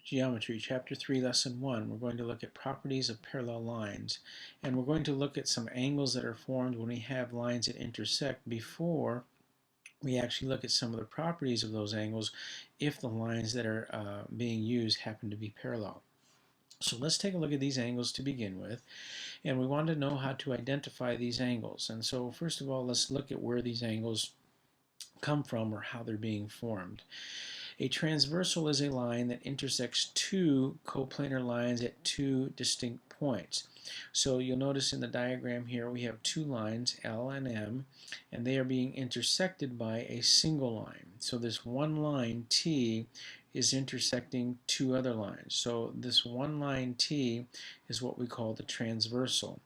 Geometry, Chapter 3, Lesson 1. We're going to look at properties of parallel lines. And we're going to look at some angles that are formed when we have lines that intersect before we actually look at some of the properties of those angles if the lines that are being used happen to be parallel. So let's take a look at these angles to begin with. And we want to know how to identify these angles. And so first of all, let's look at where these angles come from or how they're being formed. A transversal is a line that intersects two coplanar lines at two distinct points. So you'll notice in the diagram here we have two lines, L and M, and they are being intersected by a single line. So this one line, T, is intersecting two other lines. So this one line, T, is what we call the transversal.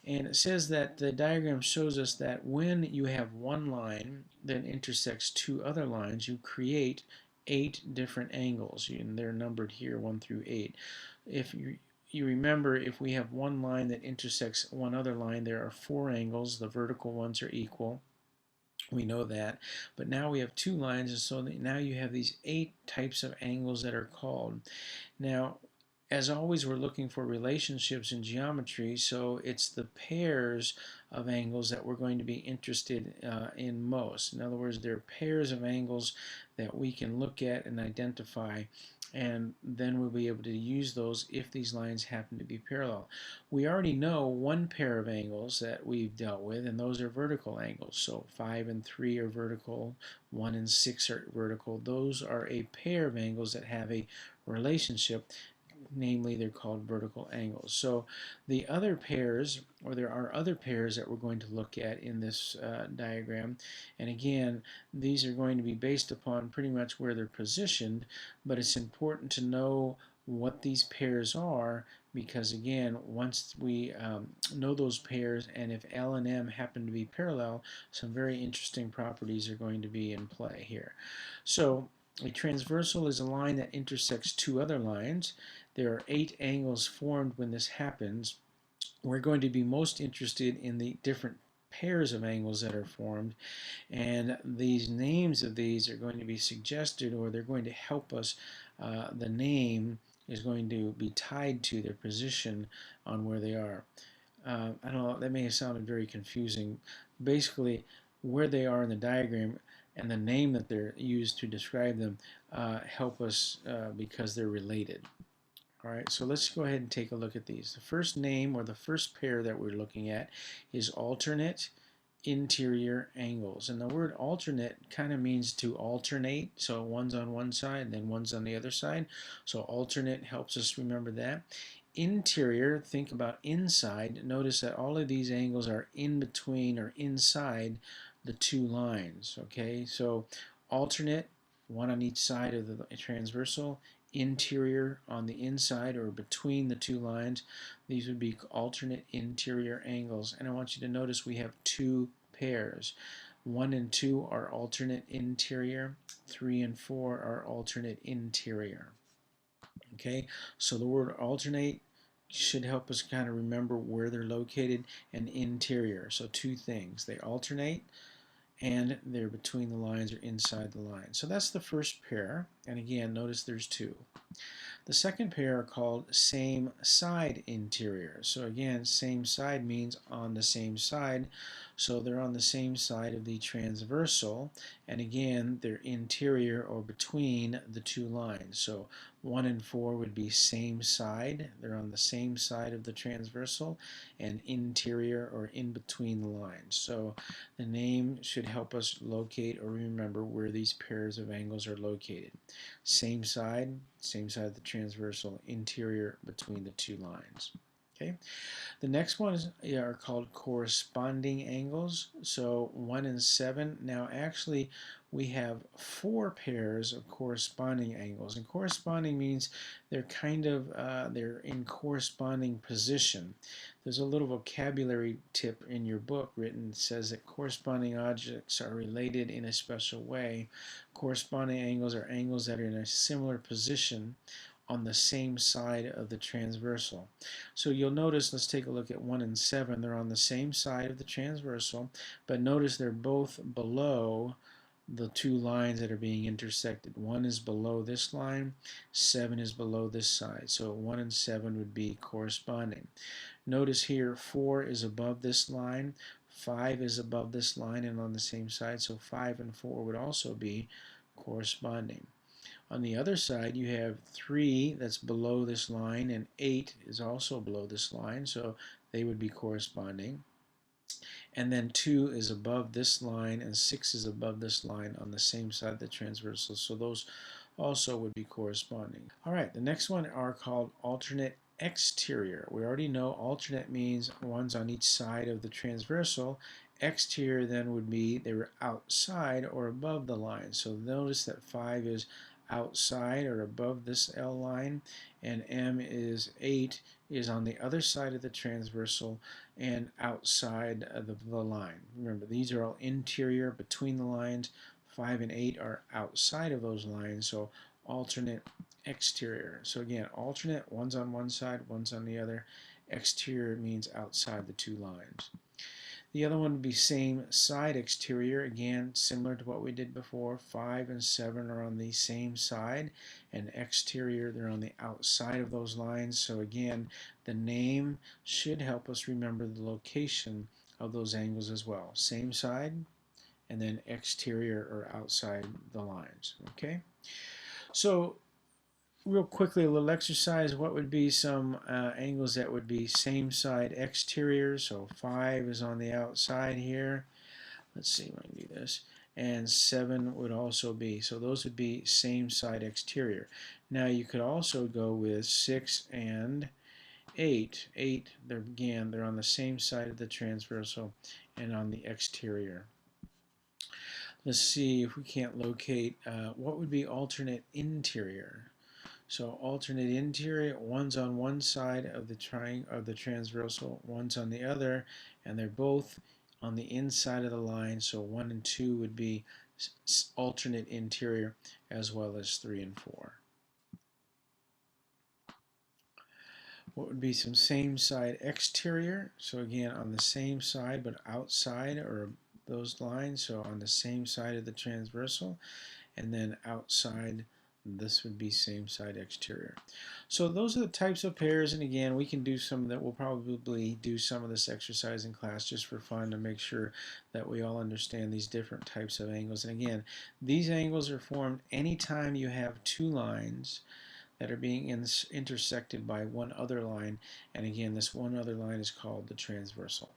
And it says that the diagram shows us that when you have one line that intersects two other lines, you create 8 different angles, and they're numbered here 1 through 8. If you remember, if we have one line that intersects one other line, there are 4 angles. The vertical ones are equal. We know that. But now we have 2 lines, and so now you have these 8 types of angles that are called. Now, as always, we're looking for relationships in geometry, so it's the pairs of angles that we're going to be interested in most. In other words, there are pairs of angles that we can look at and identify, and then we'll be able to use those if these lines happen to be parallel. We already know one pair of angles that we've dealt with, and those are vertical angles. So 5 and 3 are vertical, 1 and 6 are vertical. Those are a pair of angles that have a relationship. Namely, they're called vertical angles. So the other pairs, or there are other pairs that we're going to look at in this diagram, and again, these are going to be based upon pretty much where they're positioned, but it's important to know what these pairs are, because again, once we know those pairs, and if L and M happen to be parallel, some very interesting properties are going to be in play here. So a transversal is a line that intersects two other lines. There are 8 angles formed when this happens. We're going to be most interested in the different pairs of angles that are formed, and these names of these are going to be suggested, or they're going to help us. The name is going to be tied to their position on where they are. I don't know, that may have sounded very confusing. Basically, where they are in the diagram and the name that they're used to describe them help us because they're related. Alright, so let's go ahead and take a look at these. The first name, or the first pair that we're looking at, is alternate interior angles. And the word alternate kind of means to alternate. So one's on one side, then one's on the other side. So alternate helps us remember that. Interior, think about inside. Notice that all of these angles are in between or inside the two lines. Okay, so alternate, one on each side of the transversal. Interior on the inside or between the two lines. These would be alternate interior angles. And I want you to notice we have 2 pairs. 1 and 2 are alternate interior. 3 and 4 are alternate interior. Okay, so the word alternate should help us kind of remember where they're located, and interior. So 2 things. They alternate, and they're between the lines or inside the line. So that's the first pair, and again, notice there's 2. The second pair are called same side interiors. So again, same side means on the same side. So they're on the same side of the transversal, and again, they're interior or between the two lines. So 1 and 4 would be same side. They're on the same side of the transversal, and interior or in between the lines. So the name should help us locate or remember where these pairs of angles are located. Same side of the transversal, interior between the two lines. Okay. The next ones are called corresponding angles. So 1 and 7. Now actually we have 4 pairs of corresponding angles, and corresponding means they're kind of they're in corresponding position. There's a little vocabulary tip in your book written that says that corresponding objects are related in a special way. Corresponding angles are angles that are in a similar position on the same side of the transversal. So you'll notice, let's take a look at 1 and 7. They're on the same side of the transversal, but notice they're both below the two lines that are being intersected. 1 is below this line, 7 is below this side. So 1 and 7 would be corresponding. Notice here 4 is above this line, 5 is above this line and on the same side, so 5 and 4 would also be corresponding. On the other side, you have 3 that's below this line, and 8 is also below this line, so they would be corresponding. And then 2 is above this line, and 6 is above this line on the same side of the transversal, so those also would be corresponding. All right, the next one are called alternate exterior. We already know alternate means one's on each side of the transversal. Exterior then would be they were outside or above the line. So notice that 5 is outside or above this L line, and M is 8 is on the other side of the transversal and outside of the line. Remember, these are all interior between the lines. 5 and 8 are outside of those lines, so alternate exterior. So again, alternate, one's on one side, one's on the other. Exterior means outside the two lines. The other one would be same side exterior. Again, similar to what we did before. 5 and 7 are on the same side, and exterior, they're on the outside of those lines. So again, the name should help us remember the location of those angles as well. Same side, and then exterior or outside the lines. Okay, so real quickly, a little exercise. What would be some angles that would be same side exterior? So 5 is on the outside here. Let's see if I can do this. And 7 would also be. So those would be same side exterior. Now you could also go with 6 and 8. 8, they're on the same side of the transversal and on the exterior. Let's see if we can't locate what would be alternate interior. So alternate interior, one's on one side of the triangle of the transversal, one's on the other, and they're both on the inside of the line. So 1 and 2 would be alternate interior, as well as 3 and 4. What would be some same side exterior? So again, on the same side but outside or those lines, so on the same side of the transversal, and then outside, this would be same side exterior. So those are the types of pairs, and again, we can do some that. We'll probably do some of this exercise in class just for fun to make sure that we all understand these different types of angles. And again, these angles are formed anytime you have two lines that are being intersected by one other line, and again, this one other line is called the transversal.